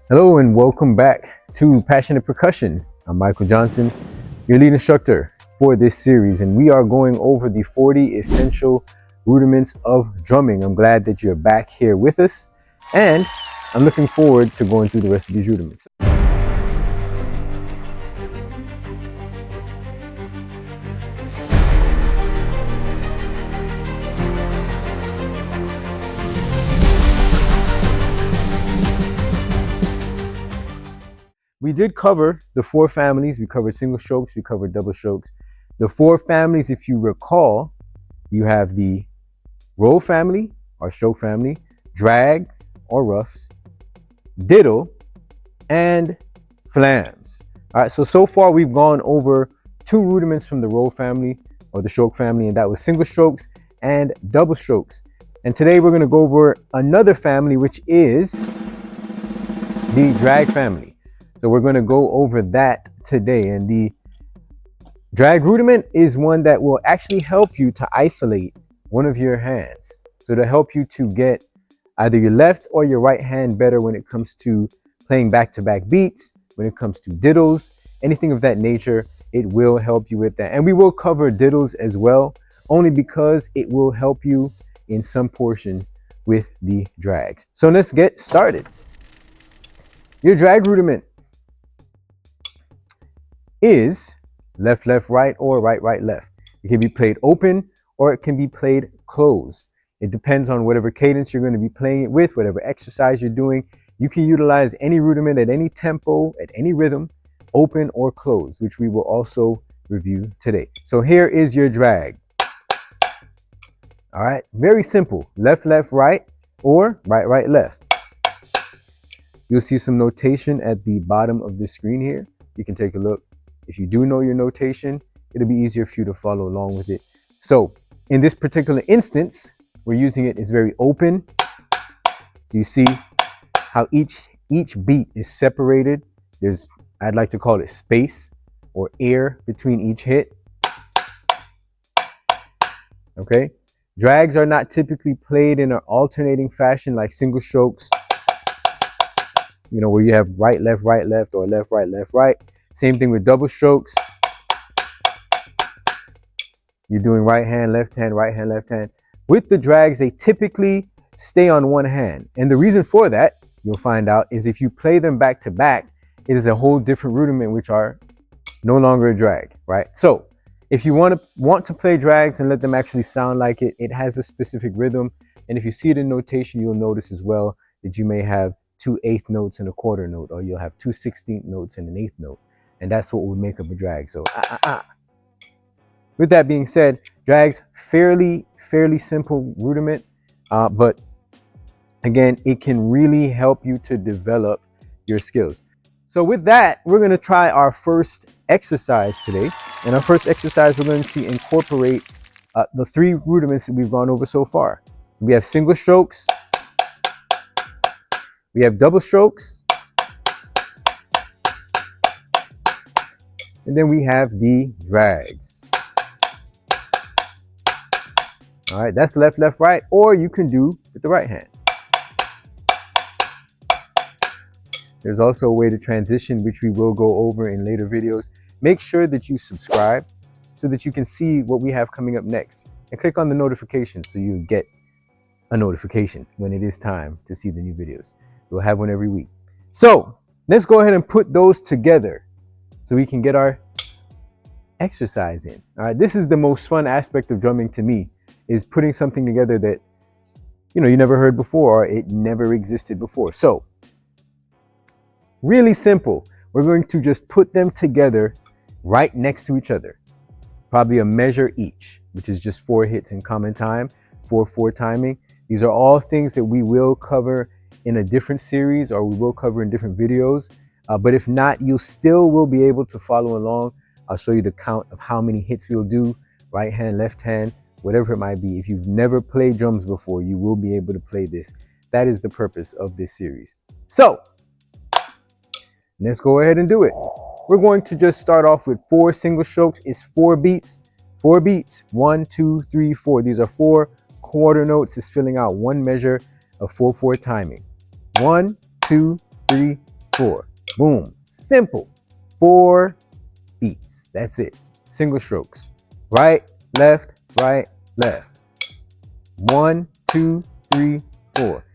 Hello and welcome back to Passionate Percussion. I'm Michael Johnson, your lead instructor for this series, and we are going over the 40 essential rudiments of drumming. I'm glad that you're back here with us, and I'm looking forward to going through the rest of these rudiments. We did cover the four families. We covered single strokes, we covered double strokes. The four families, if you recall, you have the roll family or stroke family, drags or roughs, diddle, and flams. All right, so far we've gone over two rudiments from the roll family or the stroke family, and that was single strokes and double strokes. And today we're going to go over another family, which is the drag family. So we're going to go over that today. And the drag rudiment is one that will actually help you to isolate one of your hands. So to help you to get either your left or your right hand better when it comes to playing back-to-back beats, when it comes to diddles, anything of that nature, it will help you with that. And we will cover diddles as well, only because it will help you in some portion with the drags. So let's get started. Your drag rudiment is left, left, right, or right, right, left. It can be played open or it can be played closed. It depends on whatever cadence you're going to be playing it with, whatever exercise you're doing. You can utilize any rudiment at any tempo, at any rhythm, open or closed, which we will also review today. So here is your drag. All right, very simple. Left, left, right, or right, right, left. You'll see some notation at the bottom of the screen here. You can take a look. If you do know your notation, it'll be easier for you to follow along with it. So in this particular instance, we're using it as very open. So you see how each beat is separated. There's, I'd like to call it space or air between each hit. Okay. Drags are not typically played in an alternating fashion like single strokes, you know, where you have right, left, or left, right. Same thing with double strokes. You're doing right hand, left hand, right hand, left hand. With the drags, they typically stay on one hand. And the reason for that, you'll find out, is if you play them back to back, it is a whole different rudiment, which are no longer a drag, right? So if you want to play drags and let them actually sound like it, it has a specific rhythm. And if you see it in notation, you'll notice as well that you may have 2 eighth notes and a quarter note, or you'll have 2 16th notes and an eighth note. And that's what would make up a drag. So with that being said, drags, fairly simple rudiment, but again, it can really help you to develop your skills. So with that, we're going to try our first exercise today. And our first exercise, we're going to incorporate the 3 rudiments that we've gone over so far. We have single strokes, we have double strokes, and then we have the drags. All right, that's left, left, right, or you can do with the right hand. There's also a way to transition, which we will go over in later videos. Make sure that you subscribe so that you can see what we have coming up next. And click on the notifications so you get a notification when it is time to see the new videos. We'll have one every week. So let's go ahead and put those together so we can get our exercise in. All right, this is the most fun aspect of drumming to me, is putting something together that, you know, you never heard before or it never existed before. So really simple. We're going to just put them together right next to each other. Probably a measure each, which is just 4 hits in common time, 4/4 timing. These are all things that we will cover in a different series, or we will cover in different videos. But if not, you still will be able to follow along. I'll show you the count of how many hits we'll do, right hand, left hand, whatever it might be. If you've never played drums before, you will be able to play this. That is the purpose of this series. So let's go ahead and do it. We're going to just start off with 4 single strokes. It's 4 beats. 4 beats. 1, 2, 3, 4. These are 4 quarter notes. It's filling out one measure of 4/4 timing. 1, 2, 3, 4. Boom. Simple. 4 beats. That's it. Single strokes. Right, left, right, left. 1, 2, 3, 4.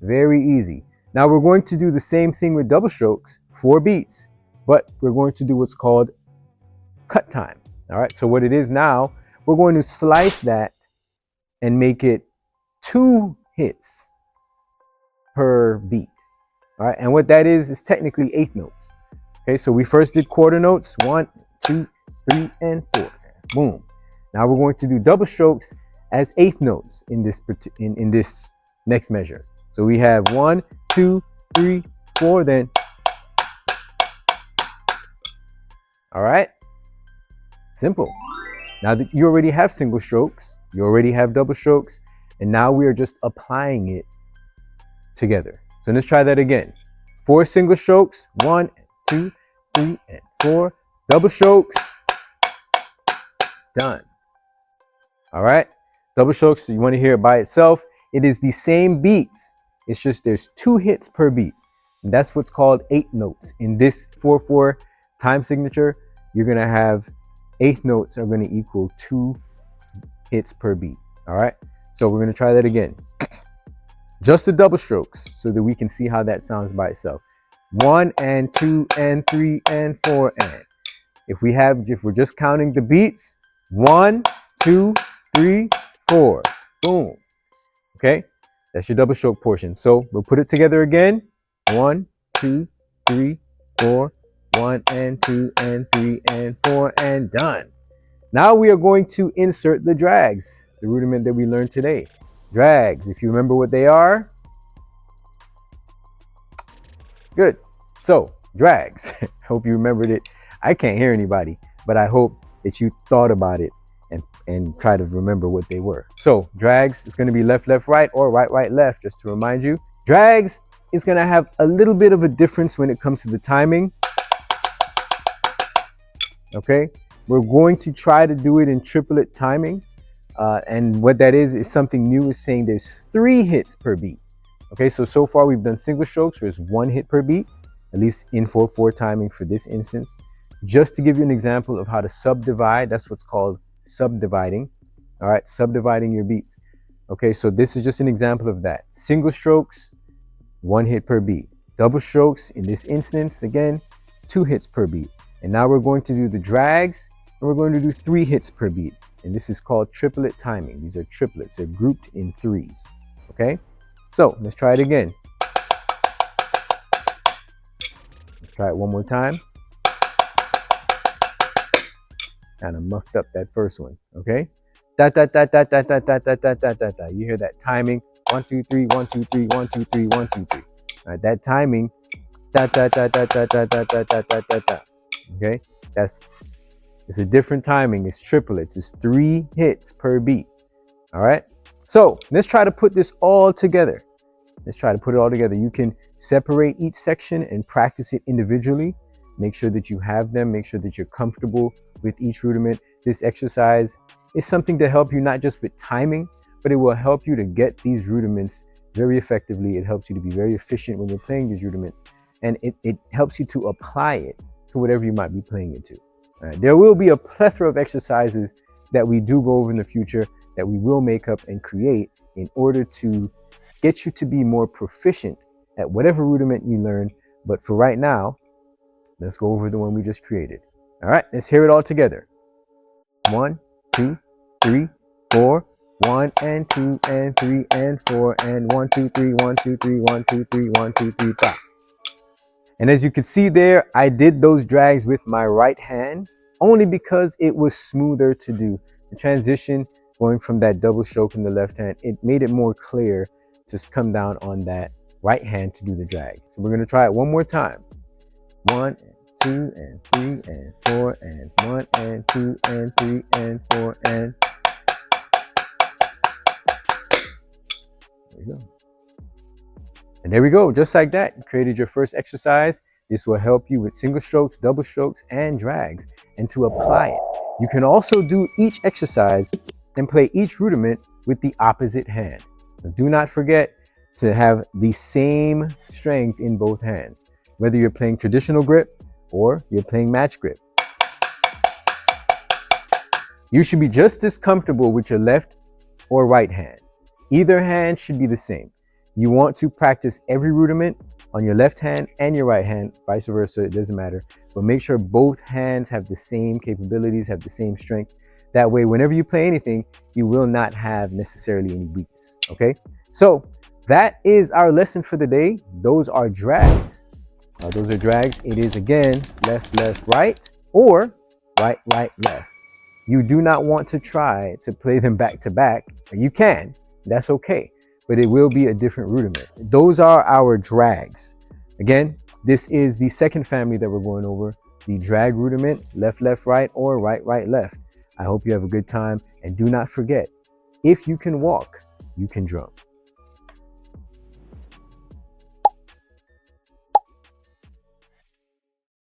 Very easy. Now we're going to do the same thing with double strokes, 4 beats, but we're going to do what's called cut time. All right, so what it is now, we're going to slice that and make it 2 hits per beat. All right, and what that is technically 8th notes. Okay, so we first did quarter notes, 1, 2, 3, and 4. Boom. Now we're going to do double strokes as 8th notes in this next measure. So we have 1, 2, 3, 4, then. All right. Simple. Now that you already have single strokes, you already have double strokes, and now we are just applying it together. So let's try that again. 4 single strokes, 1, 2, 3, and 4. Double strokes. Done. All right. Double strokes, so you want to hear it by itself. It is the same beats. It's just there's 2 hits per beat. And that's what's called 8 notes. In this 4/4 time signature, you're going to have 8th notes are going to equal 2 hits per beat. All right. So we're going to try that again. Just the double strokes so that we can see how that sounds by itself. 1 and 2 and 3 and 4 and. If we're just counting the beats, 1, 2, 3, 4. Boom. Okay. That's your double stroke portion. So we'll put it together again. 1, 2, 3, 4. 1 and 2 and 3 and 4 and done. Now we are going to insert the drags, the rudiment that we learned today. Drags, if you remember what they are. Good. So drags, hope you remembered it. I can't hear anybody, but I hope that you thought about it and try to remember what they were. So drags is going to be left, left, right, or right, right, left, just to remind you. Drags is going to have a little bit of a difference when it comes to the timing. Okay, we're going to try to do it in triplet timing. And what that is something new, is saying there's 3 hits per beat. Okay, so far we've done single strokes where it's 1 hit per beat, at least in 4/4 timing for this instance. Just to give you an example of how to subdivide, that's what's called subdividing. All right, subdividing your beats. Okay, so this is just an example of that. Single strokes, 1 hit per beat. Double strokes, in this instance, again, 2 hits per beat. And now we're going to do the drags, and we're going to do 3 hits per beat. And this is called triplet timing. These are triplets. They're grouped in 3s. Okay? So let's try it again. Let's try it one more time. Kind of muffed up that first one. Okay? Da da da da da da da da da da da da. You hear that timing? 1, 2, 3, 1, 2, 3, 1, 2, 3, 1, 2, 3. All right, that timing. Da da da da da da da da da da da da. Okay? It's a different timing. It's triplets. It's 3 hits per beat. All right. So let's try to put this all together. Let's try to put it all together. You can separate each section and practice it individually. Make sure that you have them. Make sure that you're comfortable with each rudiment. This exercise is something to help you not just with timing, but it will help you to get these rudiments very effectively. It helps you to be very efficient when you're playing these rudiments. And it helps you to apply it to whatever you might be playing it to. All right. There will be a plethora of exercises that we do go over in the future that we will make up and create in order to get you to be more proficient at whatever rudiment you learn. But for right now, let's go over the one we just created. All right, let's hear it all together. 1, 2, 3, 4. 1 and 2 and 3 and 4 and 1, 2, 3, 1, 2, 3, 1, 2, 3, 1, 2, 3, 5. And as you can see there, I did those drags with my right hand only because it was smoother to do. The transition going from that double stroke in the left hand, it made it more clear to come down on that right hand to do the drag. So we're going to try it one more time. 1 and 2 and 3 and 4 and 1 and 2 and 3 and 4 and. There you go. And there we go, just like that, you created your first exercise. This will help you with single strokes, double strokes, and drags, and to apply it. You can also do each exercise and play each rudiment with the opposite hand. But do not forget to have the same strength in both hands. whether you're playing traditional grip or you're playing match grip. You should be just as comfortable with your left or right hand. Either hand should be the same. You want to practice every rudiment on your left hand and your right hand, vice versa, it doesn't matter. But make sure both hands have the same capabilities, have the same strength. That way, whenever you play anything, you will not have necessarily any weakness, okay? So that is our lesson for the day. Those are drags. Those are drags. It is, again, left, left, right, or right, right, left. You do not want to try to play them back to back. You can, that's okay, but it will be a different rudiment. Those are our drags. Again, this is the second family that we're going over, the drag rudiment, left, left, right, or right, right, left. I hope you have a good time, and do not forget, if you can walk, you can drum.